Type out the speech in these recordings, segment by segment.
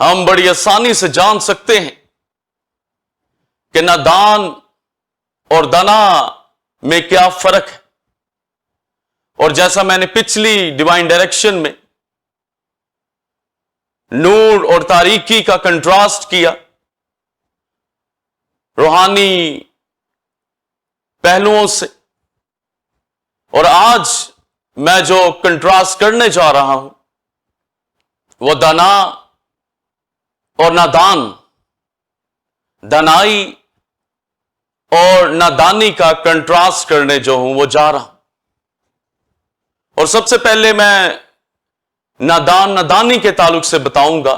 ہم بڑی آسانی سے جان سکتے ہیں کہ نادان اور دانا میں کیا فرق ہے. اور جیسا میں نے پچھلی ڈیوائن ڈائریکشن میں نور اور تاریکی کا کنٹراسٹ کیا روحانی پہلوؤں سے، اور آج میں جو کنٹراسٹ کرنے جا رہا ہوں وہ دانا اور نادان، دانائی اور نادانی کا کنٹراسٹ کرنے جو ہوں وہ جا رہا ہوں. اور سب سے پہلے میں نادان نادانی کے تعلق سے بتاؤں گا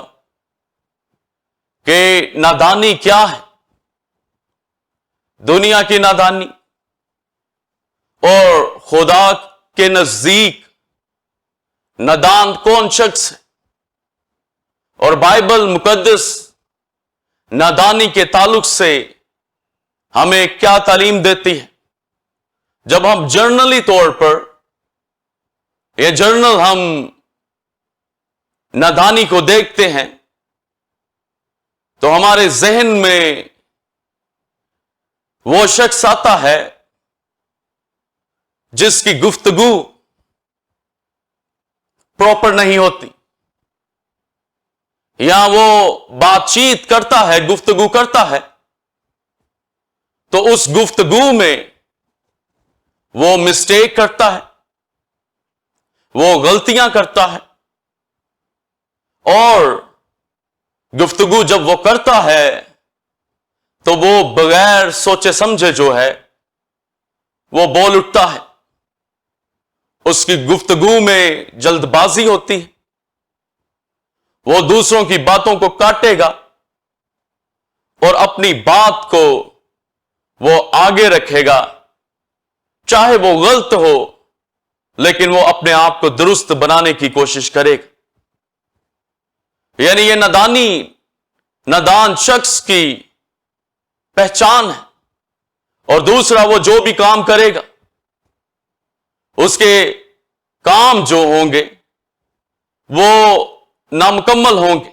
کہ نادانی کیا ہے. دنیا کی نادانی اور خدا کے نزدیک نادان کون شخص ہے، اور بائبل مقدس نادانی کے تعلق سے ہمیں کیا تعلیم دیتی ہے. جب ہم جرنلی طور پر یہ جرنل ہم نادانی کو دیکھتے ہیں تو ہمارے ذہن میں وہ شخص آتا ہے جس کی گفتگو پراپر نہیں ہوتی، یا وہ بات چیت کرتا ہے، گفتگو کرتا ہے تو اس گفتگو میں وہ مسٹیک کرتا ہے، وہ غلطیاں کرتا ہے، اور گفتگو جب وہ کرتا ہے تو وہ بغیر سوچے سمجھے جو ہے وہ بول اٹھتا ہے. اس کی گفتگو میں جلد بازی ہوتی ہے، وہ دوسروں کی باتوں کو کاٹے گا اور اپنی بات کو وہ آگے رکھے گا، چاہے وہ غلط ہو لیکن وہ اپنے آپ کو درست بنانے کی کوشش کرے گا. یعنی یہ نادان شخص کی پہچان ہے. اور دوسرا، وہ جو بھی کام کرے گا اس کے کام جو ہوں گے وہ نامکمل ہوں گے.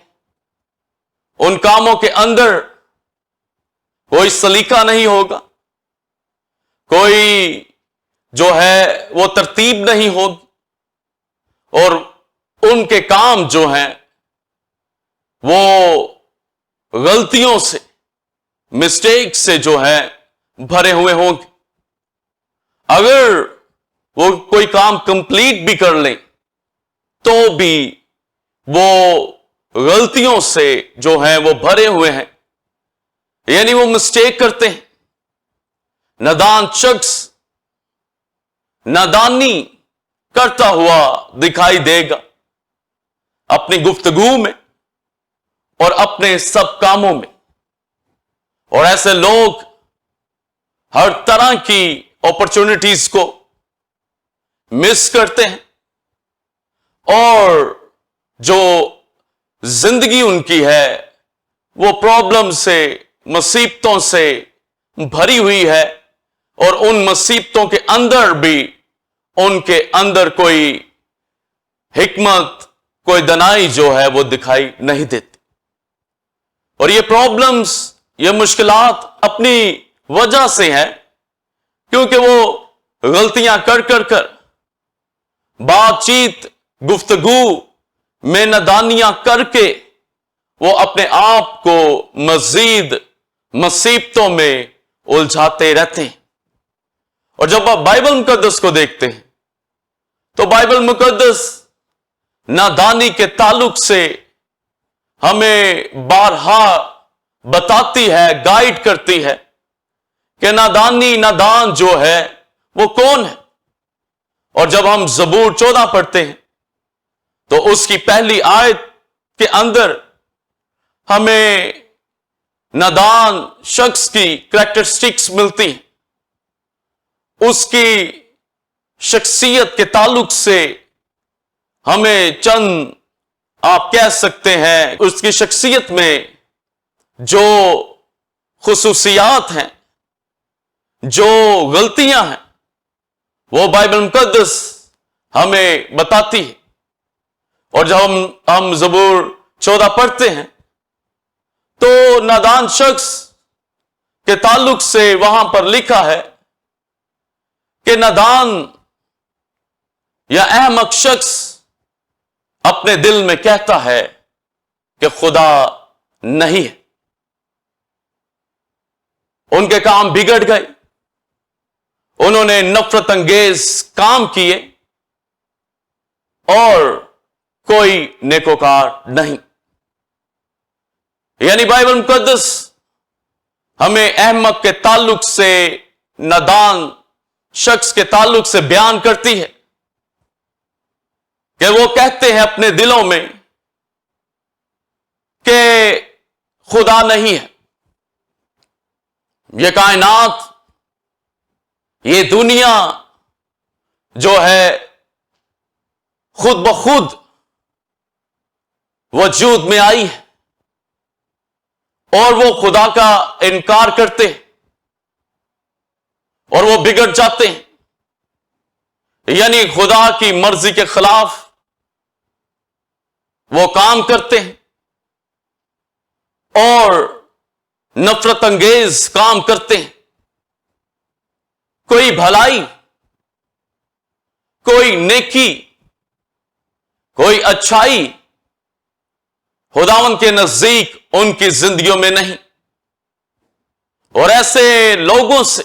ان کاموں کے اندر کوئی سلیقہ نہیں ہوگا، کوئی جو ہے وہ ترتیب نہیں ہوگی، اور ان کے کام جو ہیں وہ غلطیوں سے، مسٹیک سے جو ہے بھرے ہوئے ہوں گے. اگر وہ کوئی کام کمپلیٹ بھی کر لیں تو بھی وہ غلطیوں سے جو ہیں وہ بھرے ہوئے ہیں، یعنی وہ مسٹیک کرتے ہیں. نادان شخص نادانی کرتا ہوا دکھائی دے گا اپنی گفتگو میں اور اپنے سب کاموں میں. اور ایسے لوگ ہر طرح کی اپرچونٹیز کو مس کرتے ہیں، اور جو زندگی ان کی ہے وہ پرابلم سے، مصیبتوں سے بھری ہوئی ہے، اور ان مصیبتوں کے اندر بھی ان کے اندر کوئی حکمت، کوئی دانائی جو ہے وہ دکھائی نہیں دیتی. اور یہ پرابلمز، یہ مشکلات اپنی وجہ سے ہیں کیونکہ وہ غلطیاں کر بات چیت، گفتگو میں نادانیاں کر کے وہ اپنے آپ کو مزید مصیبتوں میں الجھاتے رہتے ہیں. اور جب آپ بائبل مقدس کو دیکھتے ہیں تو بائبل مقدس نادانی کے تعلق سے ہمیں بارہا بتاتی ہے، گائیڈ کرتی ہے کہ نادان جو ہے وہ کون ہے. اور جب ہم زبور 14 پڑھتے ہیں تو اس کی پہلی آیت کے اندر ہمیں نادان شخص کی کریکٹرسٹکس ملتی ہیں. اس کی شخصیت کے تعلق سے ہمیں چند، آپ کہہ سکتے ہیں، اس کی شخصیت میں جو خصوصیات ہیں، جو غلطیاں ہیں، وہ بائبل مقدس ہمیں بتاتی ہے. اور جب ہم زبور 14 پڑھتے ہیں تو نادان شخص کے تعلق سے وہاں پر لکھا ہے کہ نادان یا احمق شخص اپنے دل میں کہتا ہے کہ خدا نہیں ہے. ان کے کام بگڑ گئے، انہوں نے نفرت انگیز کام کیے اور کوئی نیکوکار نہیں. یعنی بائبل مقدس ہمیں احمق کے تعلق سے، نادان شخص کے تعلق سے بیان کرتی ہے کہ وہ کہتے ہیں اپنے دلوں میں کہ خدا نہیں ہے. یہ کائنات، یہ دنیا جو ہے خود بخود وجود میں آئی ہے اور وہ خدا کا انکار کرتے ہیں اور وہ بگڑ جاتے ہیں. یعنی خدا کی مرضی کے خلاف وہ کام کرتے ہیں اور نفرت انگیز کام کرتے ہیں. کوئی بھلائی، کوئی نیکی، کوئی اچھائی خداوند کے نزدیک ان کی زندگیوں میں نہیں. اور ایسے لوگوں سے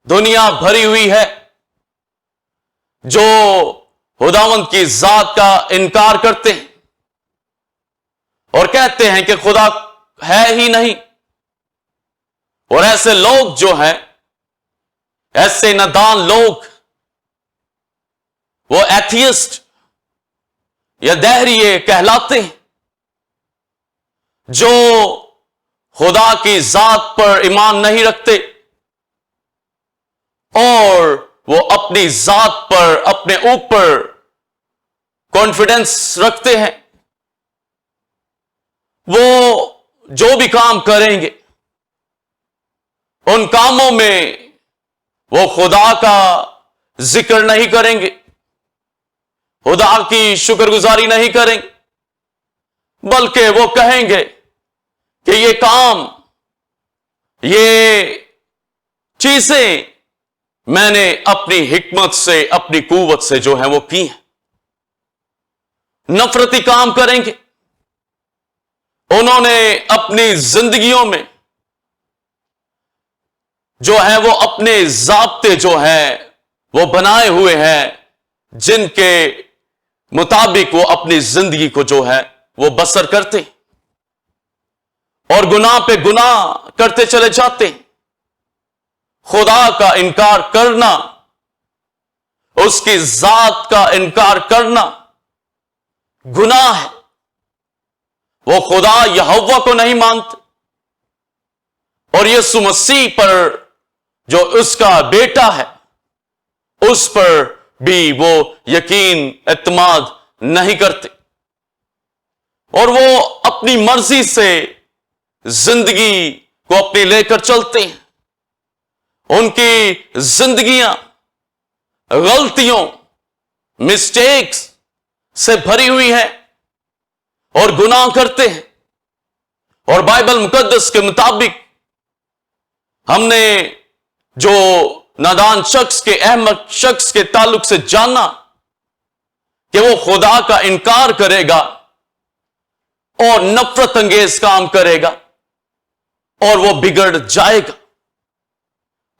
دنیا بھری ہوئی ہے جو خداوند کی ذات کا انکار کرتے ہیں اور کہتے ہیں کہ خدا ہے ہی نہیں. اور ایسے لوگ جو ہیں، ایسے نادان لوگ، وہ ایتھیسٹ یا دہریے کہلاتے ہیں، جو خدا کی ذات پر ایمان نہیں رکھتے اور وہ اپنی ذات پر، اپنے اوپر کانفیڈنس رکھتے ہیں. وہ جو بھی کام کریں گے ان کاموں میں وہ خدا کا ذکر نہیں کریں گے، خدا کی شکر گزاری نہیں کریں گے، بلکہ وہ کہیں گے کہ یہ کام، یہ چیزیں میں نے اپنی حکمت سے، اپنی قوت سے جو ہے وہ کی ہیں. نفرتی کام کریں گے. انہوں نے اپنی زندگیوں میں جو ہے وہ اپنے ضابطے جو ہیں وہ بنائے ہوئے ہیں، جن کے مطابق وہ اپنی زندگی کو جو ہے وہ بسر کرتے اور گناہ پہ گناہ کرتے چلے جاتے ہیں. خدا کا انکار کرنا، اس کی ذات کا انکار کرنا گناہ ہے. وہ خدا یہوہ کو نہیں مانتے اور یسوع مسیح پر جو اس کا بیٹا ہے اس پر بھی وہ یقین اعتماد نہیں کرتے اور وہ اپنی مرضی سے زندگی کو اپنی لے کر چلتے ہیں. ان کی زندگیاں غلطیوں، مسٹیکس سے بھری ہوئی ہیں اور گناہ کرتے ہیں. اور بائبل مقدس کے مطابق ہم نے جو نادان شخص کے، احمق شخص کے تعلق سے جانا کہ وہ خدا کا انکار کرے گا اور نفرت انگیز کام کرے گا اور وہ بگڑ جائے گا.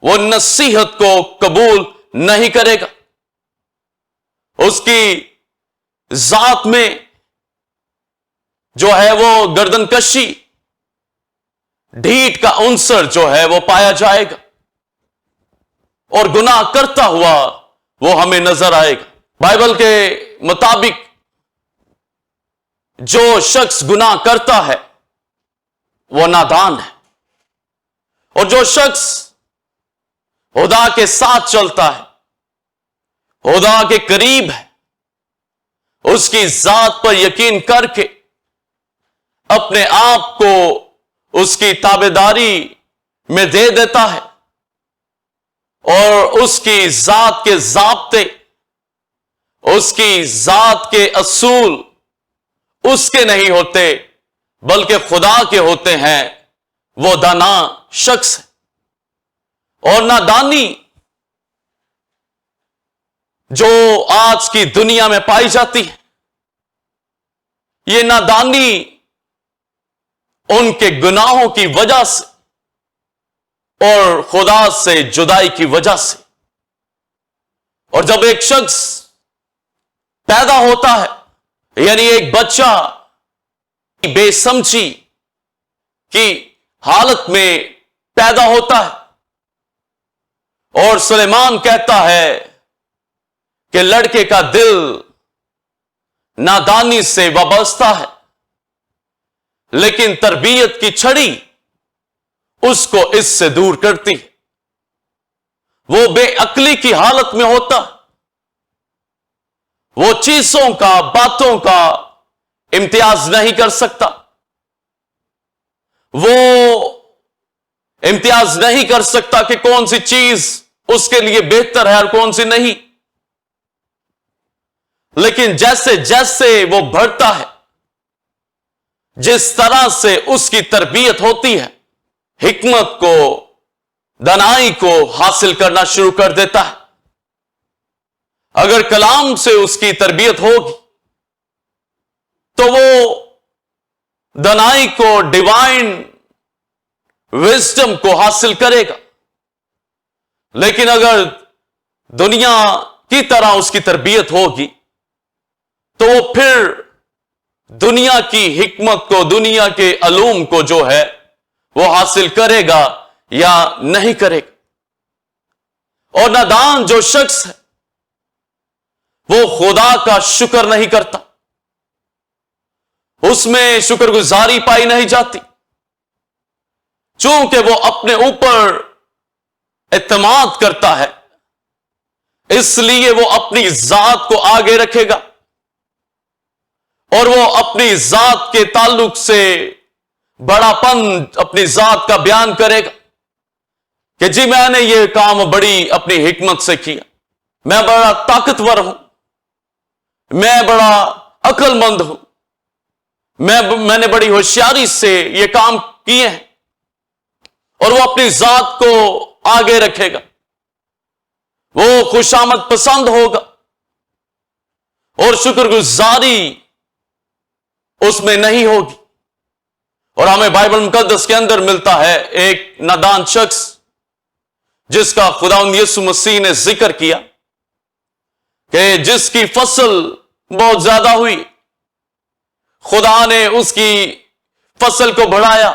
وہ نصیحت کو قبول نہیں کرے گا. اس کی ذات میں جو ہے وہ گردن کشی، ڈھیٹ کا عنصر جو ہے وہ پایا جائے گا اور گناہ کرتا ہوا وہ ہمیں نظر آئے گا. بائبل کے مطابق جو شخص گناہ کرتا ہے وہ نادان ہے اور جو شخص خدا کے ساتھ چلتا ہے، خدا کے قریب ہے، اس کی ذات پر یقین کر کے اپنے آپ کو اس کی تابعداری میں دے دیتا ہے اور اس کی ذات کے ضابطے، اس کی ذات کے اصول اس کے نہیں ہوتے بلکہ خدا کے ہوتے ہیں وہ دانا شخص ہے. اور نادانی جو آج کی دنیا میں پائی جاتی ہے، یہ نادانی ان کے گناہوں کی وجہ سے اور خدا سے جدائی کی وجہ سے. اور جب ایک شخص پیدا ہوتا ہے، یعنی ایک بچہ بے سمجھی کی حالت میں پیدا ہوتا ہے، اور سلیمان کہتا ہے کہ لڑکے کا دل نادانی سے وابستہ ہے، لیکن تربیت کی چھڑی اس کو اس سے دور کرتی ہے. وہ بے عقلی کی حالت میں ہوتا، وہ چیزوں کا، باتوں کا امتیاز نہیں کر سکتا، وہ امتیاز نہیں کر سکتا کہ کون سی چیز اس کے لیے بہتر ہے اور کون سی نہیں. لیکن جیسے جیسے وہ بڑھتا ہے، جس طرح سے اس کی تربیت ہوتی ہے، حکمت کو، دانائی کو حاصل کرنا شروع کر دیتا ہے. اگر کلام سے اس کی تربیت ہوگی تو وہ دانائی کو، ڈیوائن وزڈم کو حاصل کرے گا. لیکن اگر دنیا کی طرح اس کی تربیت ہوگی تو وہ پھر دنیا کی حکمت کو، دنیا کے علوم کو جو ہے وہ حاصل کرے گا یا نہیں کرے گا. اور نادان جو شخص ہے وہ خدا کا شکر نہیں کرتا، اس میں شکر گزاری پائی نہیں جاتی، چونکہ وہ اپنے اوپر اعتماد کرتا ہے، اس لیے وہ اپنی ذات کو آگے رکھے گا، اور وہ اپنی ذات کے تعلق سے بڑا پن اپنی ذات کا بیان کرے گا کہ جی میں نے یہ کام بڑی اپنی حکمت سے کیا، میں بڑا طاقتور ہوں، میں بڑا عقل مند ہوں، میں نے بڑی ہوشیاری سے یہ کام کیے ہیں. اور وہ اپنی ذات کو آگے رکھے گا، وہ خوشامد پسند ہوگا، اور شکر گزاری اس میں نہیں ہوگی. اور ہمیں بائبل مقدس کے اندر ملتا ہے ایک نادان شخص جس کا خداوند یسوع مسیح نے ذکر کیا کہ جس کی فصل بہت زیادہ ہوئی، خدا نے اس کی فصل کو بڑھایا،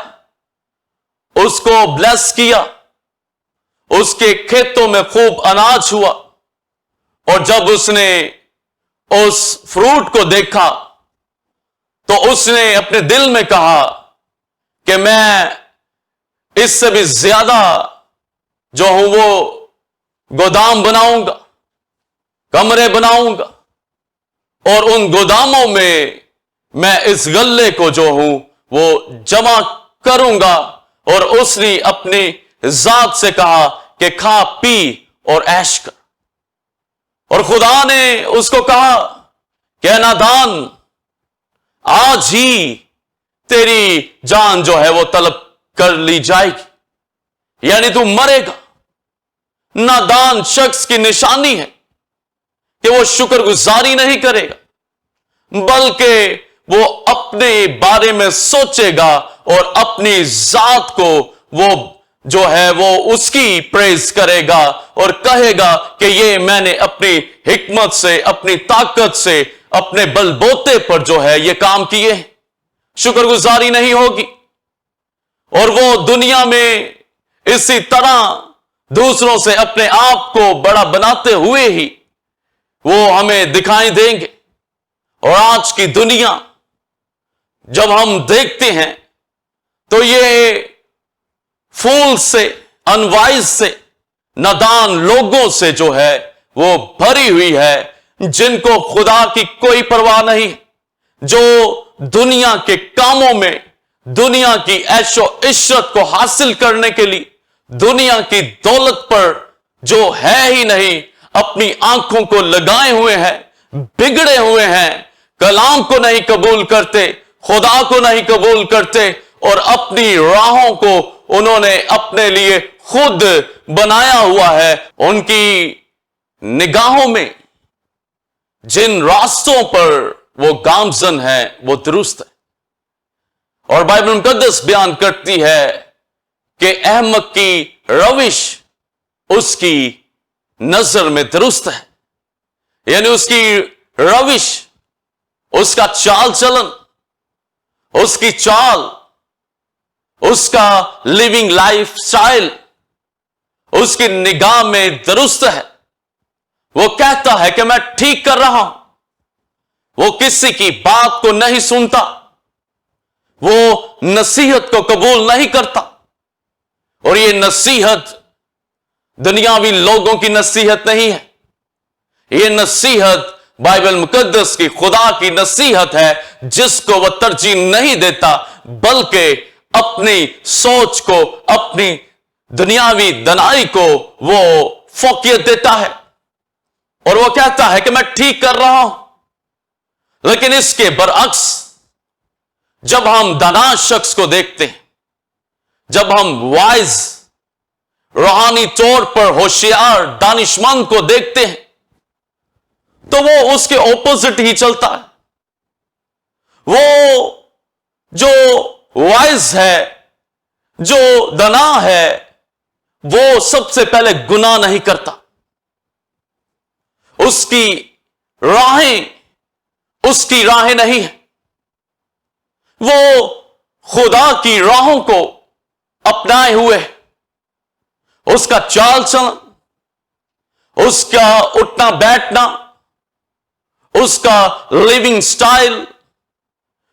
اس کو بلیس کیا، اس کے کھیتوں میں خوب اناج ہوا. اور جب اس نے اس فروٹ کو دیکھا تو اس نے اپنے دل میں کہا کہ میں اس سے بھی زیادہ جو ہوں وہ گودام بناؤں گا، کمرے بناؤں گا، اور ان گوداموں میں اس غلے کو جو ہوں وہ جمع کروں گا. اور اس نے اپنی ذات سے کہا کہ کھا پی اور عیش کر. اور خدا نے اس کو کہا کہ اے نادان، آج ہی تیری جان جو ہے وہ طلب کر لی جائے گی، یعنی تو مرے گا. نادان شخص کی نشانی ہے کہ وہ شکر گزاری نہیں کرے گا، بلکہ وہ اپنے بارے میں سوچے گا اور اپنی ذات کو وہ جو ہے وہ اس کی پریز کرے گا اور کہے گا کہ یہ میں نے اپنی حکمت سے، اپنی طاقت سے، اپنے بل بوتے پر جو ہے یہ کام کیے ہیں. شکر گزاری نہیں ہوگی. اور وہ دنیا میں اسی طرح دوسروں سے اپنے آپ کو بڑا بناتے ہوئے ہی وہ ہمیں دکھائی دیں گے. اور آج کی دنیا جب ہم دیکھتے ہیں تو یہ فول سے، انوائز سے، نادان لوگوں سے جو ہے وہ بھری ہوئی ہے، جن کو خدا کی کوئی پرواہ نہیں، جو دنیا کے کاموں میں، دنیا کی عیش و عشرت کو حاصل کرنے کے لیے، دنیا کی دولت پر جو ہے ہی نہیں اپنی آنکھوں کو لگائے ہوئے ہیں، بگڑے ہوئے ہیں، کلام کو نہیں قبول کرتے، خدا کو نہیں قبول کرتے اور اپنی راہوں کو انہوں نے اپنے لیے خود بنایا ہوا ہے. ان کی نگاہوں میں جن راستوں پر وہ گامزن ہے وہ درست ہے. اور بائبل مقدس بیان کرتی ہے کہ احمق کی روش اس کی نظر میں درست ہے. یعنی اس کی روش، اس کا چال چلن، اس کی چال، اس کا لیونگ لائف سٹائل اس کی نگاہ میں درست ہے. وہ کہتا ہے کہ میں ٹھیک کر رہا ہوں. وہ کسی کی بات کو نہیں سنتا، وہ نصیحت کو قبول نہیں کرتا. اور یہ نصیحت دنیاوی لوگوں کی نصیحت نہیں ہے. یہ نصیحت بائبل مقدس کی خدا کی نصیحت ہے، جس کو وہ ترجیح نہیں دیتا بلکہ اپنی سوچ کو، اپنی دنیاوی دنائی کو وہ فوقیت دیتا ہے. اور وہ کہتا ہے کہ میں ٹھیک کر رہا ہوں. لیکن اس کے برعکس جب ہم دانا شخص کو دیکھتے ہیں، جب ہم وائز، روحانی طور پر ہوشیار دانشمند کو دیکھتے ہیں، تو وہ اس کے اپوزٹ ہی چلتا ہے. وہ جو وائز ہے، جو دانا ہے، وہ سب سے پہلے گناہ نہیں کرتا. اس کی راہیں نہیں ہیں. وہ خدا کی راہوں کو اپنائے ہوئے، اس کا چال چلن، اس کا اٹھنا بیٹھنا، اس کا لیونگ سٹائل،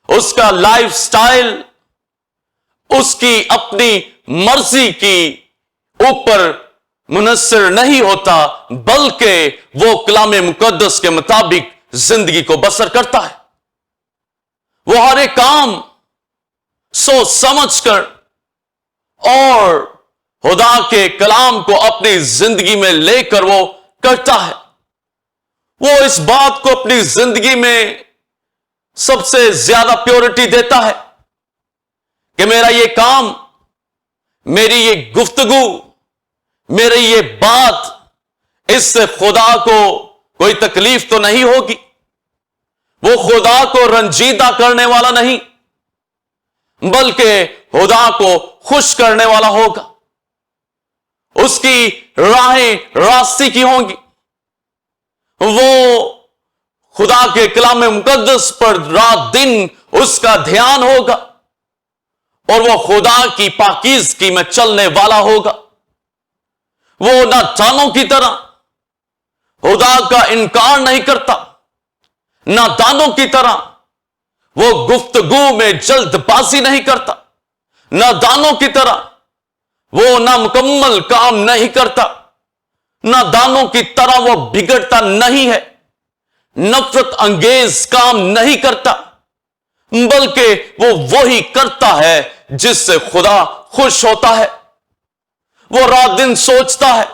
اس کا لائف سٹائل، اس کی اپنی مرضی کی اوپر منحصر نہیں ہوتا، بلکہ وہ کلام مقدس کے مطابق زندگی کو بسر کرتا ہے. وہ ہر ایک کام سوچ سمجھ کر اور خدا کے کلام کو اپنی زندگی میں لے کر وہ کرتا ہے. وہ اس بات کو اپنی زندگی میں سب سے زیادہ پیورٹی دیتا ہے کہ میرا یہ کام، میری یہ گفتگو، میری یہ بات، اس سے خدا کو کوئی تکلیف تو نہیں ہوگی. وہ خدا کو رنجیدہ کرنے والا نہیں، بلکہ خدا کو خوش کرنے والا ہوگا. اس کی راہیں راستی کی ہوں گی. وہ خدا کے کلام مقدس پر رات دن اس کا دھیان ہوگا، اور وہ خدا کی پاکیزگی میں چلنے والا ہوگا. وہ نہ دانوں کی طرح خدا کا انکار نہیں کرتا، نہ دانوں کی طرح وہ گفتگو میں جلد بازی نہیں کرتا، نہ دانوں کی طرح وہ نامکمل کام نہیں کرتا، نہ دانوں کی طرح وہ بگڑتا نہیں ہے، نفرت انگیز کام نہیں کرتا، بلکہ وہ وہی کرتا ہے جس سے خدا خوش ہوتا ہے. وہ رات دن سوچتا ہے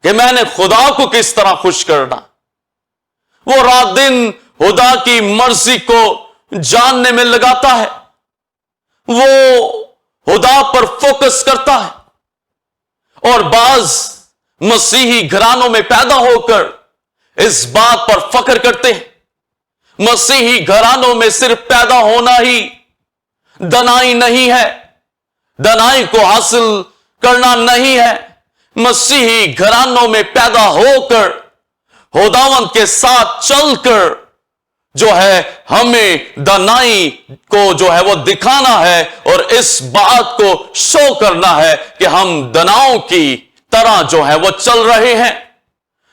کہ میں نے خدا کو کس طرح خوش کرنا. وہ رات دن خدا کی مرضی کو جاننے میں لگاتا ہے. وہ خدا پر فوکس کرتا ہے. اور بعض مسیحی گھرانوں میں پیدا ہو کر اس بات پر فخر کرتے ہیں. مسیحی گھرانوں میں صرف پیدا ہونا ہی دنائی نہیں ہے، دنائی کو حاصل کرنا نہیں ہے. مسیحی گھرانوں میں پیدا ہو کر خداوند کے ساتھ چل کر جو ہے ہمیں دنائی کو جو ہے وہ دکھانا ہے، اور اس بات کو شو کرنا ہے کہ ہم دناؤں کی طرح جو ہے وہ چل رہے ہیں.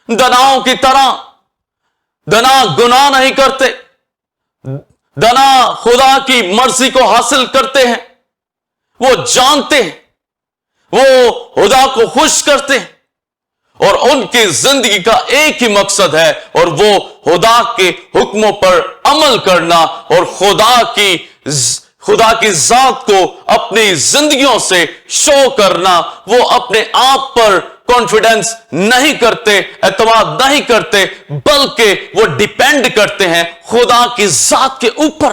دناؤں کی طرح دنا گناہ نہیں کرتے، دنا خدا کی مرضی کو حاصل کرتے ہیں. وہ جانتے ہیں، وہ خدا کو خوش کرتے ہیں، اور ان کی زندگی کا ایک ہی مقصد ہے، اور وہ خدا کے حکموں پر عمل کرنا اور خدا کی ذات کو اپنی زندگیوں سے شو کرنا. وہ اپنے آپ پر کانفیڈنس نہیں کرتے، اعتماد نہیں کرتے، بلکہ وہ ڈیپینڈ کرتے ہیں خدا کی ذات کے اوپر.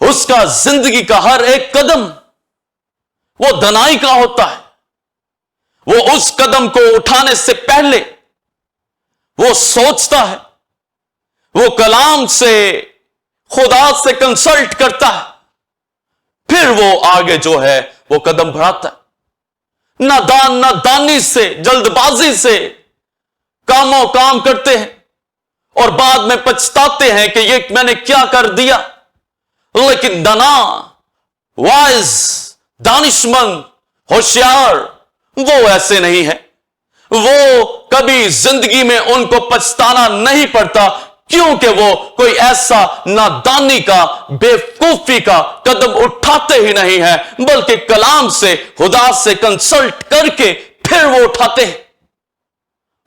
اس کا زندگی کا ہر ایک قدم وہ دنائی کا ہوتا ہے۔ وہ اس قدم کو اٹھانے سے پہلے وہ سوچتا ہے، وہ کلام سے، خدا سے کنسلٹ کرتا ہے، پھر وہ آگے جو ہے وہ قدم بڑھاتا ہے۔ نہ دانی سے، جلد بازی سے کام کرتے ہیں اور بعد میں پچھتاتے ہیں کہ یہ میں نے کیا کر دیا۔ لیکن دنا، وائز، دانشمند، ہوشیار وہ ایسے نہیں ہے۔ وہ کبھی زندگی میں ان کو پچھتانا نہیں پڑتا، کیونکہ وہ کوئی ایسا نادانی کا، بیوقوفی کا قدم اٹھاتے ہی نہیں ہے، بلکہ کلام سے، خدا سے کنسلٹ کر کے پھر وہ اٹھاتے ہیں۔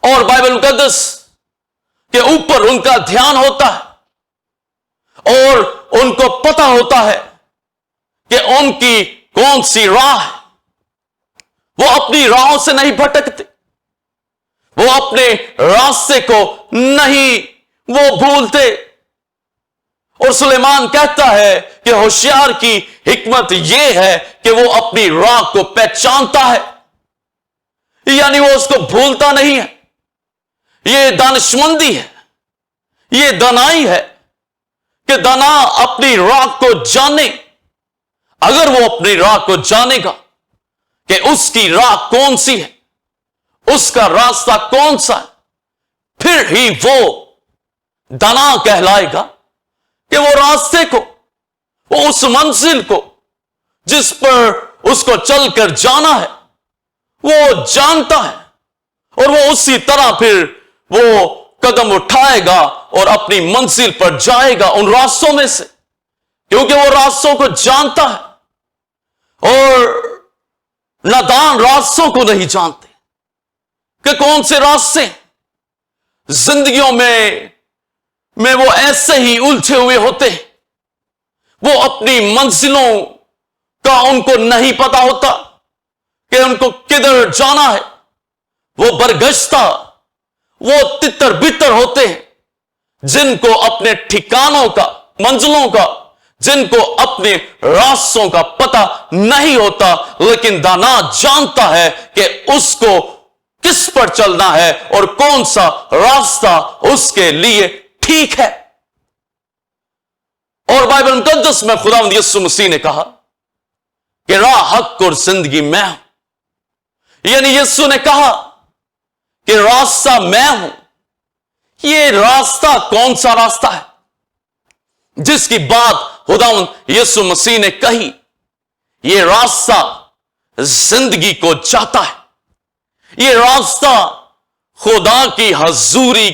اور بائبل مقدس کے اوپر ان کا دھیان ہوتا ہے اور ان کو پتا ہوتا ہے کہ ان کی کون سی راہ ہے۔ وہ اپنی راہوں سے نہیں بھٹکتے، وہ اپنے راستے کو نہیں وہ بھولتے۔ اور سلیمان کہتا ہے کہ ہوشیار کی حکمت یہ ہے کہ وہ اپنی راہ کو پہچانتا ہے، یعنی وہ اس کو بھولتا نہیں ہے۔ یہ دانشمندی ہے، یہ دنائی ہے کہ دنا اپنی راہ کو جانے۔ اگر وہ اپنی راہ کو جانے گا کہ اس کی راہ کون سی ہے، اس کا راستہ کون سا ہے، پھر ہی وہ دنا کہلائے گا کہ وہ راستے کو، وہ اس منزل کو جس پر اس کو چل کر جانا ہے وہ جانتا ہے، اور وہ اسی طرح پھر وہ قدم اٹھائے گا اور اپنی منزل پر جائے گا ان راستوں میں سے، کیونکہ وہ راستوں کو جانتا ہے۔ اور نادان راستوں کو نہیں جانتے کہ کون سے راستے زندگیوں میں وہ ایسے ہی الجھے ہوئے ہوتے ہیں۔ وہ اپنی منزلوں کا ان کو نہیں پتا ہوتا کہ ان کو کدھر جانا ہے۔ وہ برگشتہ، وہ تتر بتر ہوتے ہیں، جن کو اپنے ٹھکانوں کا، منزلوں کا، جن کو اپنے راستوں کا پتہ نہیں ہوتا، لیکن دانا جانتا ہے کہ اس کو کس پر چلنا ہے اور کون سا راستہ اس کے لیے ٹھیک ہے۔ اور بائبل مقدس میں خداوند یسوع مسیح نے کہا کہ راہ، حق اور زندگی میں ہوں، یعنی یسوع نے کہا کہ راستہ میں ہوں۔ یہ راستہ کون سا راستہ ہے جس کی بات خداوند یسوع مسیح نے کہی؟ یہ راستہ زندگی کو جاتا ہے، یہ راستہ خدا کی حضوری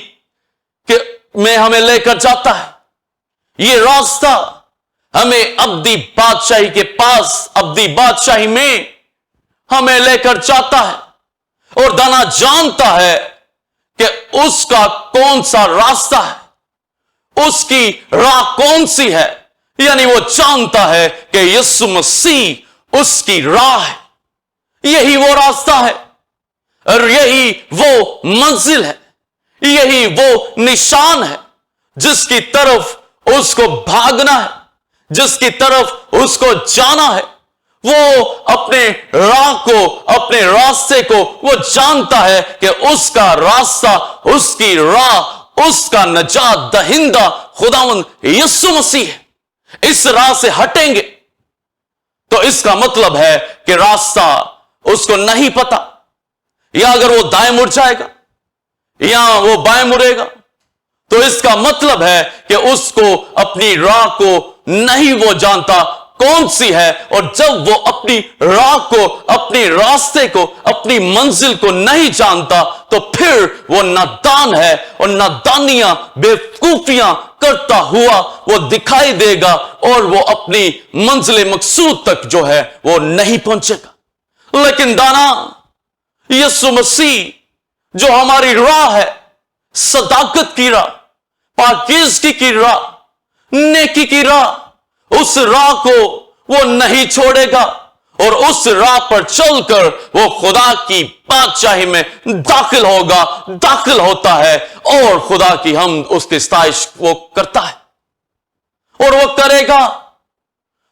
میں ہمیں لے کر جاتا ہے، یہ راستہ ہمیں ابدی بادشاہی کے پاس، ابدی بادشاہی میں ہمیں لے کر جاتا ہے۔ اور دانا جانتا ہے کہ اس کا کون سا راستہ ہے، اس کی راہ کون سی ہے، یعنی وہ جانتا ہے کہ یسوع مسیح اس کی راہ ہے، یہی وہ راستہ ہے، اور یہی وہ منزل ہے، یہی وہ نشان ہے جس کی طرف اس کو بھاگنا ہے، جس کی طرف اس کو جانا ہے۔ وہ اپنے راہ کو، اپنے راستے کو وہ جانتا ہے کہ اس کا راستہ، اس کی راہ، اس کا نجات دہندہ خداوند یسوع مسیح ہے۔ اس راہ سے ہٹیں گے تو اس کا مطلب ہے کہ راستہ اس کو نہیں پتا، یا اگر وہ دائیں مڑ جائے گا یا وہ بائیں مڑے گا تو اس کا مطلب ہے کہ اس کو اپنی راہ کو نہیں وہ جانتا کون سی ہے۔ اور جب وہ اپنی راہ کو، اپنے راستے کو، اپنی منزل کو نہیں جانتا تو پھر وہ نادان ہے، اور نادانیاں، بیوقوفیاں کرتا ہوا وہ دکھائی دے گا، اور وہ اپنی منزل مقصود تک جو ہے وہ نہیں پہنچے گا۔ لیکن دانا یسوع مسیح جو ہماری راہ ہے، صداقت کی راہ، پاکیزگی کی راہ، نیکی کی راہ، اس راہ کو وہ نہیں چھوڑے گا، اور اس راہ پر چل کر وہ خدا کی بادشاہی میں داخل ہوگا، داخل ہوتا ہے، اور خدا کی حمد، اس کی ستائش وہ کرتا ہے، اور وہ کرے گا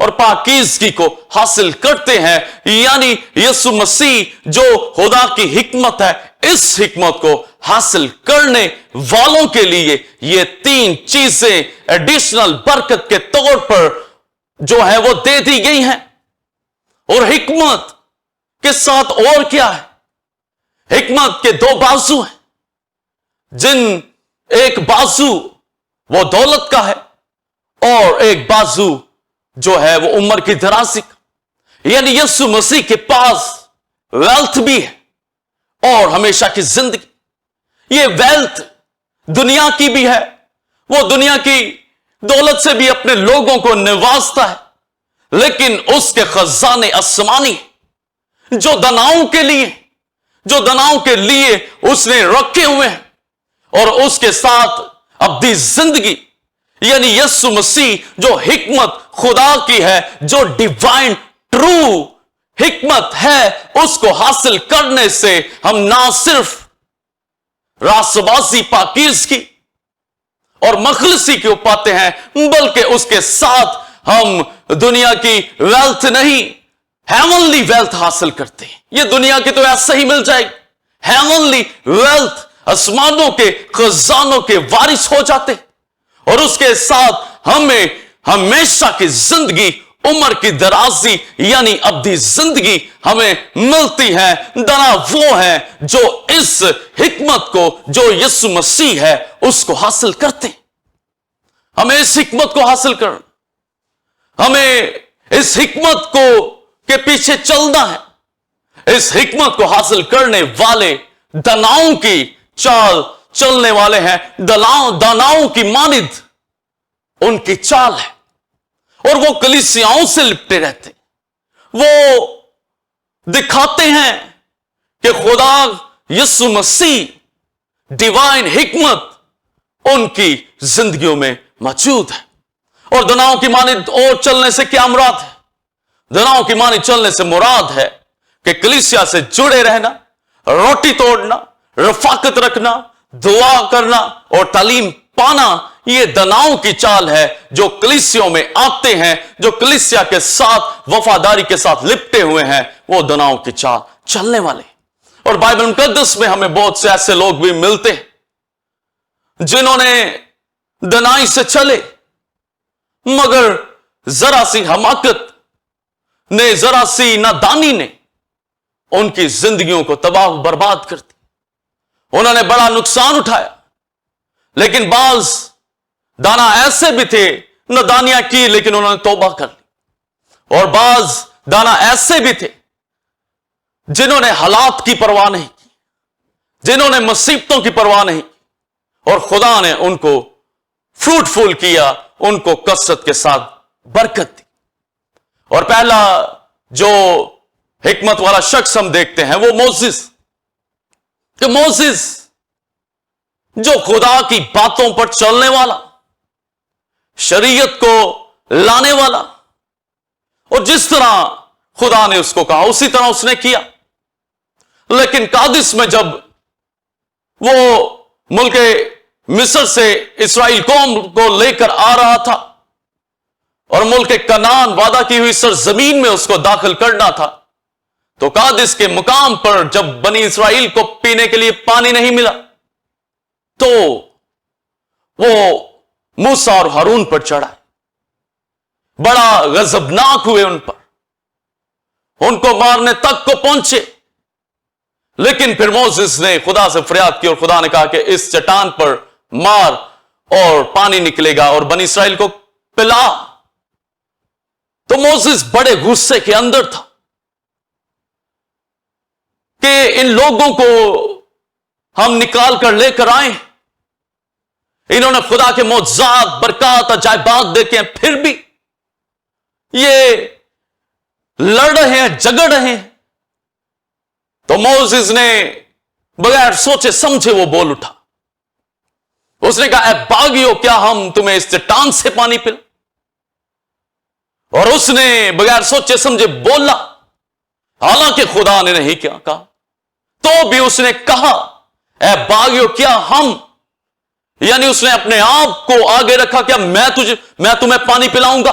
اور پاکیزگی کو حاصل کرتے ہیں، یعنی یسوع مسیح جو خدا کی حکمت ہے، اس حکمت کو حاصل کرنے والوں کے لیے یہ 3 چیزیں ایڈیشنل برکت کے طور پر جو ہے وہ دے دی گئی ہیں۔ اور حکمت کے ساتھ اور کیا ہے؟ حکمت کے 2 بازو ہیں، جن ایک بازو وہ دولت کا ہے اور ایک بازو جو ہے وہ عمر کی درازی کا، یعنی یسوع مسیح کے پاس ویلتھ بھی ہے اور ہمیشہ کی زندگی۔ یہ ویلتھ دنیا کی بھی ہے، وہ دنیا کی دولت سے بھی اپنے لوگوں کو نوازتا ہے، لیکن اس کے خزانے آسمانی جو دناؤں کے لیے اس نے رکھے ہوئے ہیں، اور اس کے ساتھ ابدی زندگی، یعنی یسوع مسیح جو حکمت خدا کی ہے، جو ڈیوائن ٹرو حکمت ہے، اس کو حاصل کرنے سے ہم نہ صرف راسبازی، پاکیزگی اور مخلصی کو پاتے ہیں، بلکہ اس کے ساتھ ہم دنیا کی ویلتھ نہیں، ہیونلی ویلتھ حاصل کرتے ہیں۔ یہ دنیا کی تو ایسے ہی مل جائے گی، ہیونلی ویلتھ، آسمانوں کے خزانوں کے وارث ہو جاتے، اور اس کے ساتھ ہمیں ہمیشہ کی زندگی، عمر کی درازی یعنی ابدی زندگی ہمیں ملتی ہے۔ دنا وہ ہیں جو اس حکمت کو، جو یسوع مسیح ہے، اس کو حاصل کرتے ہیں۔ ہمیں اس حکمت کو حاصل کرنا، ہمیں اس حکمت کو کے پیچھے چلنا ہے۔ اس حکمت کو حاصل کرنے والے دناؤں کی چال چلنے والے ہیں، داناؤں کی مانند ان کی چال ہے، اور وہ کلیسیاؤں سے لپٹے رہتے، وہ دکھاتے ہیں کہ خدا یسوع مسیح ڈیوائن حکمت ان کی زندگیوں میں موجود ہے۔ اور دناؤں کی مانند اور چلنے سے کیا مراد ہے؟ دناؤں کی مانند چلنے سے مراد ہے کہ کلیسیا سے جڑے رہنا، روٹی توڑنا، رفاقت رکھنا، دعا کرنا اور تعلیم پانا، یہ دناؤں کی چال ہے۔ جو کلیسیوں میں آتے ہیں، جو کلیسیا کے ساتھ وفاداری کے ساتھ لپٹے ہوئے ہیں، وہ دناؤں کی چال چلنے والے۔ اور بائبل مقدس میں ہمیں بہت سے ایسے لوگ بھی ملتے ہیں جنہوں نے دنائی سے چلے، مگر ذرا سی حماقت نے، ذرا سی نادانی نے ان کی زندگیوں کو تباہ برباد کر دی۔ انہوں نے بڑا نقصان اٹھایا، لیکن بعض دانا ایسے بھی تھے، نادانیاں کی لیکن انہوں نے توبہ کر لی، اور بعض دانا ایسے بھی تھے جنہوں نے حالات کی پرواہ نہیں کی، جنہوں نے مصیبتوں کی پرواہ نہیں کی، اور خدا نے ان کو فروٹفل کیا، ان کو کثرت کے ساتھ برکت دی۔ اور پہلا جو حکمت والا شخص ہم دیکھتے ہیں وہ موسیس، کہ موسیس جو خدا کی باتوں پر چلنے والا، شریعت کو لانے والا، اور جس طرح خدا نے اس کو کہا اسی طرح اس نے کیا، لیکن قادس میں جب وہ ملک مصر سے اسرائیل قوم کو لے کر آ رہا تھا اور ملک کنعان وعدہ کی ہوئی سرزمین میں اس کو داخل کرنا تھا، تو قادس کے مقام پر جب بنی اسرائیل کو پینے کے لیے پانی نہیں ملا تو وہ موسیٰ اور ہارون پر چڑھائے، بڑا غضبناک ہوئے ان پر، ان کو مارنے تک کو پہنچے، لیکن پھر موسیس نے خدا سے فریاد کی اور خدا نے کہا کہ اس چٹان پر مار اور پانی نکلے گا اور بنی اسرائیل کو پلا۔ تو موسیس بڑے غصے کے اندر تھا کہ ان لوگوں کو ہم نکال کر لے کر آئے، انہوں نے خدا کے معجزات، برکات، عجائبات دیکھے ہیں، پھر بھی یہ لڑ رہے ہیں، جگڑ رہے ہیں۔ تو موسیس نے بغیر سوچے سمجھے وہ بول اٹھا، اس نے کہا اے باغیو، کیا ہم تمہیں اس چٹان سے پانی پلائیں؟ اور اس نے بغیر سوچے سمجھے بولا، حالانکہ خدا نے نہیں کیا کہا، تو بھی اس نے کہا اے باغیو، کیا ہم، یعنی اس نے اپنے آپ کو آگے رکھا، کیا میں تمہیں پانی پلاؤں گا؟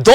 2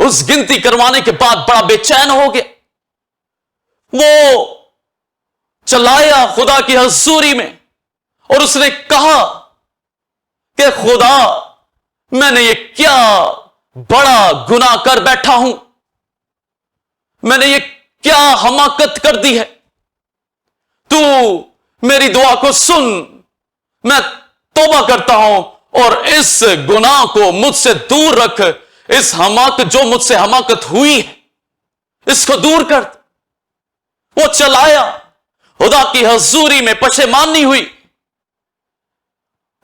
اس گنتی کروانے کے بعد بڑا بے چین ہو گیا. وہ چلایا خدا کی حضوری میں اور اس نے کہا کہ خدا، میں نے یہ کیا بڑا گناہ کر بیٹھا ہوں، میں نے یہ کیا حماقت کر دی ہے. تو میری دعا کو سن، میں توبہ کرتا ہوں اور اس گناہ کو مجھ سے دور رکھ. اس حماقت جو مجھ سے حماقت ہوئی ہے اس کو دور کر. وہ چلایا، خدا کی حضوری میں پشیمانی ہوئی،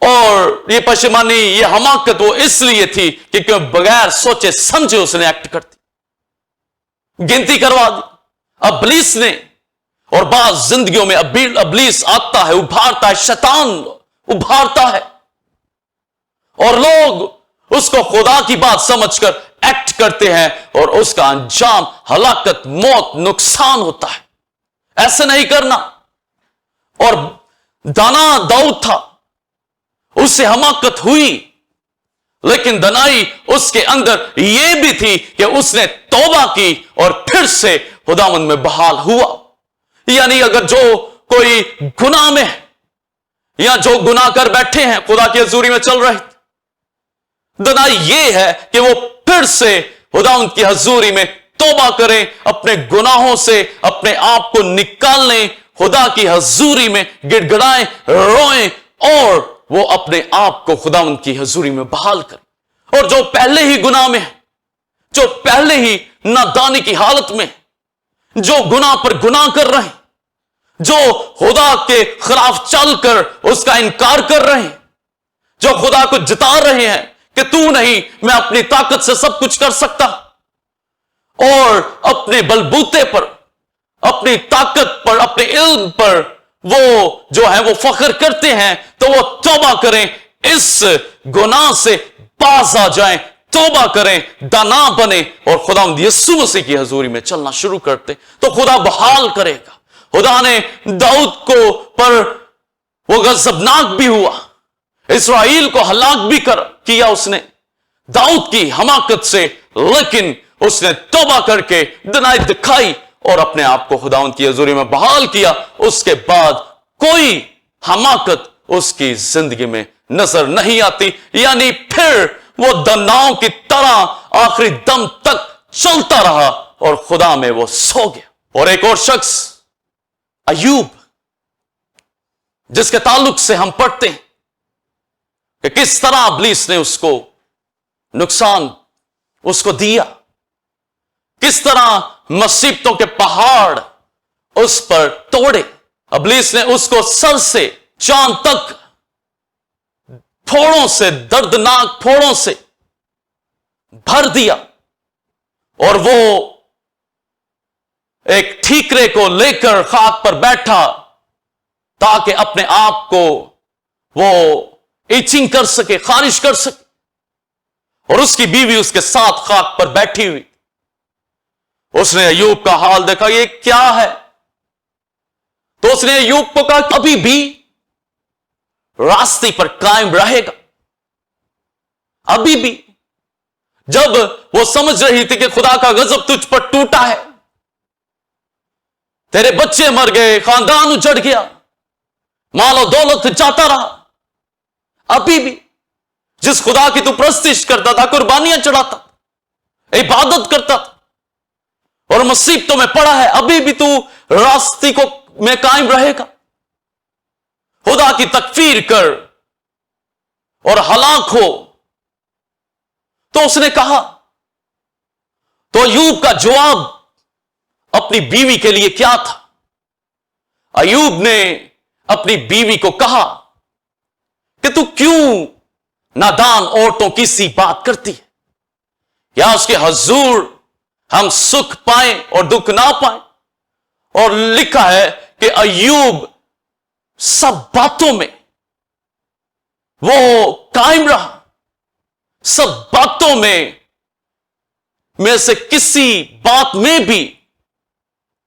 اور یہ پشیمانی، یہ حماقت وہ اس لیے تھی کہ بغیر سوچے سمجھے اس نے ایکٹ کرتی، گنتی کروا دی. ابلیس نے، اور بعض زندگیوں میں ابلیس آتا ہے، ابھارتا ہے، شیطان ابھارتا ہے، اور لوگ اس کو خدا کی بات سمجھ کر ایکٹ کرتے ہیں، اور اس کا انجام ہلاکت، موت، نقصان ہوتا ہے. ایسے نہیں کرنا. اور دانا داؤد تھا، اس سے حماقت ہوئی، لیکن دنائی اس کے اندر یہ بھی تھی کہ اس نے توبہ کی اور پھر سے خداوند میں بحال ہوا. یعنی اگر جو کوئی گناہ میں یا جو گناہ کر بیٹھے ہیں، خدا کی حضوری میں چل رہے، دنائی یہ ہے کہ وہ پھر سے خداوند کی حضوری میں توبہ کریں، اپنے گناہوں سے اپنے آپ کو نکال لیں، خدا کی حضوری میں گڑ گڑائیں، روئیں، اور وہ اپنے آپ کو خداوند کی حضوری میں بحال کریں. اور جو پہلے ہی گناہ میں ہے، جو پہلے ہی نادانی کی حالت میں، جو گناہ پر گناہ کر رہے ہیں، جو خدا کے خلاف چل کر اس کا انکار کر رہے ہیں، جو خدا کو جتا رہے ہیں کہ تو نہیں، میں اپنی طاقت سے سب کچھ کر سکتا، اور اپنے بلبوتے پر، اپنی طاقت پر، اپنے علم پر وہ جو ہے وہ فخر کرتے ہیں، تو وہ توبہ کریں، اس گناہ سے باز آ جائیں، توبہ کریں، دانا بنے، اور خداوند یسوع مسیح کی حضوری میں چلنا شروع کرتے تو خدا بحال کرے گا. خدا نے داؤد کو پر وہ غضبناک بھی ہوا، اسرائیل کو ہلاک بھی کیا اس نے داؤد کی حماقت سے، لیکن اس نے توبہ کر کے دنائی دکھائی اور اپنے آپ کو خداوند کی حضوری میں بحال کیا. اس کے بعد کوئی حماقت اس کی زندگی میں نظر نہیں آتی. یعنی پھر وہ دناؤں کی طرح آخری دم تک چلتا رہا اور خدا میں وہ سو گیا. اور ایک اور شخص ایوب، جس کے تعلق سے ہم پڑھتے ہیں کہ کس طرح ابلیس نے اس کو نقصان اس کو دیا، کس طرح مصیبتوں کے پہاڑ اس پر توڑے. ابلیس نے اس کو سر سے چاند تک پھوڑوں سے، دردناک پھوڑوں سے بھر دیا، اور وہ ایک ٹھیکرے کو لے کر خاک پر بیٹھا تاکہ اپنے آپ کو وہ ایچنگ کر سکے، خارش کر سکے. اور اس کی بیوی اس کے ساتھ خاک پر بیٹھی ہوئی. اس نے ایوب کا حال دیکھا، یہ کیا ہے؟ تو اس نے ایوب کو کہا کہ ابھی بھی راستے پر قائم رہے گا. ابھی بھی. جب وہ سمجھ رہی تھی کہ خدا کا غضب تجھ پر ٹوٹا ہے، تیرے بچے مر گئے، خاندان اجڑ گیا، مال و دولت جاتا رہا، ابھی بھی جس خدا کی تو پرستش کرتا تھا، قربانیاں چڑھاتا، عبادت کرتا تھا، اور مصیبتوں میں پڑا ہے، ابھی بھی تو راستے کو میں قائم رہے گا؟ خدا کی تکفیر کر اور ہلاک ہو. تو اس نے کہا، تو ایوب کا جواب اپنی بیوی کے لیے کیا تھا؟ ایوب نے اپنی بیوی کو کہا کہ تو کیوں نادان عورتوں کی سی بات کرتی ہے؟ یا اس کے حضور ہم سکھ پائیں اور دکھ نہ پائیں. اور لکھا ہے کہ ایوب سب باتوں میں وہ قائم رہا، سب باتوں میں سے کسی بات میں بھی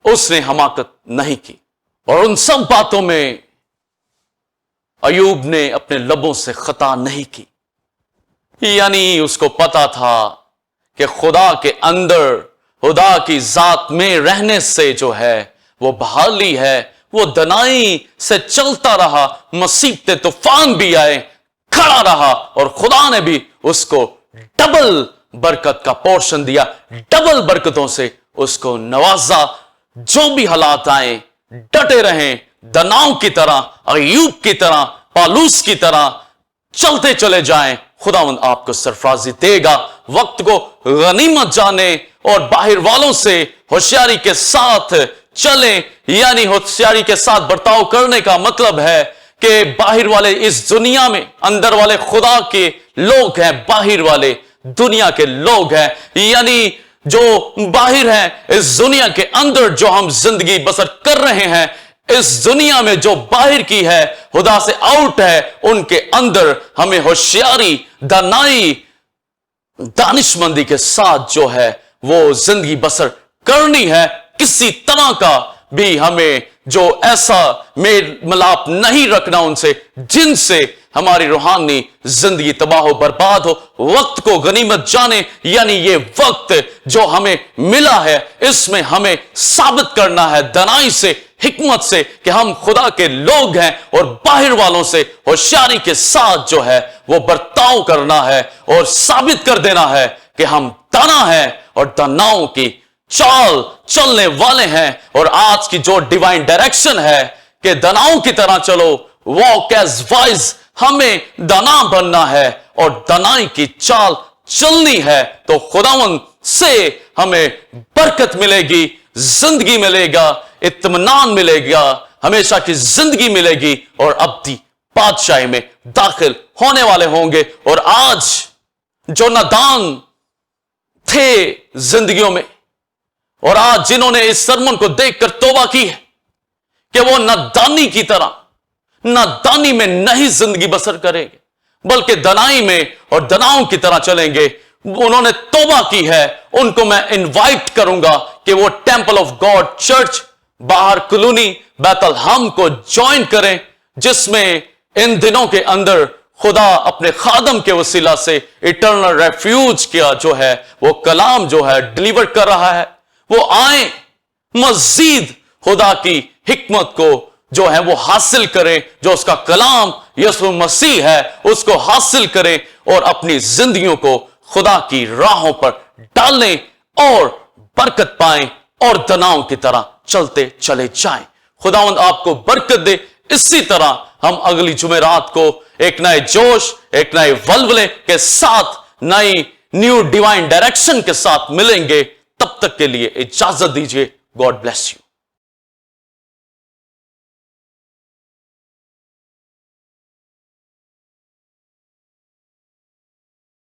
اس نے حماقت نہیں کی. اور ان سب باتوں میں ایوب نے اپنے لبوں سے خطا نہیں کی. یعنی اس کو پتا تھا کہ خدا کے اندر خدا کی ذات میں رہنے سے جو ہے وہ بحالی ہے. وہ دنائی سے چلتا رہا, مصیبتیں طوفان بھی آئے, کھڑا رہا, اور خدا نے بھی اس کو ڈبل برکت کا پورشن دیا, ڈبل برکتوں سے اس کو نوازا. جو بھی حالات آئیں ڈٹے رہیں, دناؤں کی طرح, ایوب کی طرح, پالوس کی طرح چلتے چلے جائیں. خداوند آپ کو سرفرازی دے گا. وقت کو غنیمت جانے اور باہر والوں سے ہوشیاری کے ساتھ چلیں. یعنی ہوشیاری کے ساتھ برتاؤ کرنے کا مطلب ہے کہ باہر والے اس دنیا میں, اندر والے خدا کے لوگ ہیں, باہر والے دنیا کے لوگ ہیں. یعنی جو باہر ہیں اس دنیا کے اندر جو ہم زندگی بسر کر رہے ہیں, اس دنیا میں جو باہر کی ہے, خدا سے آؤٹ ہے, ان کے اندر ہمیں ہوشیاری, دانائی, دانشمندی کے ساتھ جو ہے وہ زندگی بسر کرنی ہے. کسی طرح کا بھی ہمیں جو ایسا میل ملاپ نہیں رکھنا ان سے جن سے ہماری روحانی زندگی تباہ و برباد ہو. وقت کو غنیمت جانے, یعنی یہ وقت جو ہمیں ملا ہے اس میں ہمیں ثابت کرنا ہے دنائی سے, حکمت سے, کہ ہم خدا کے لوگ ہیں, اور باہر والوں سے ہوشیاری کے ساتھ جو ہے وہ برتاؤ کرنا ہے اور ثابت کر دینا ہے کہ ہم دانا ہیں اور دناؤں کی چال چلنے والے ہیں. اور آج کی جو ڈیوائن ڈائریکشن ہے کہ دناؤں کی طرح چلو, واک ایز وائز, ہمیں دنا بننا ہے اور دنائی کی چال چلنی ہے. تو خداوند سے ہمیں برکت ملے گی, زندگی ملے گا, اطمینان ملے گا, ہمیشہ کی زندگی ملے گی, اور ابدی بادشاہی میں داخل ہونے والے ہوں گے. اور آج جو نادان تھے زندگیوں میں, اور آج جنہوں نے اس سرمن کو دیکھ کر توبہ کی ہے کہ وہ نادانی کی طرح, نادانی میں نہیں زندگی بسر کریں گے بلکہ دنائی میں اور دناؤں کی طرح چلیں گے, انہوں نے توبہ کی ہے, ان کو میں انوائٹ کروں گا کہ وہ ٹیمپل آف گاڈ چرچ باہر کلونی بیت الحم کو جوائن کریں, جس میں ان دنوں کے اندر خدا اپنے خادم کے وسیلہ سے ایٹرنل ریفیوج کیا جو ہے وہ کلام جو ہے ڈیلیور کر رہا ہے. وہ آئیں, مزید خدا کی حکمت کو جو ہے وہ حاصل کریں, جو اس کا کلام یسوع مسیح ہے اس کو حاصل کریں, اور اپنی زندگیوں کو خدا کی راہوں پر ڈالیں اور برکت پائیں اور دناؤں کی طرح چلتے چلے جائیں. خداوند آپ کو برکت دے. اسی طرح ہم اگلی جمعرات کو ایک نئے جوش, ایک نئے ولولے کے ساتھ, نئی نیو ڈیوائن ڈائریکشن کے ساتھ ملیں گے. تب تک کے لیے اجازت دیجیے. God bless you.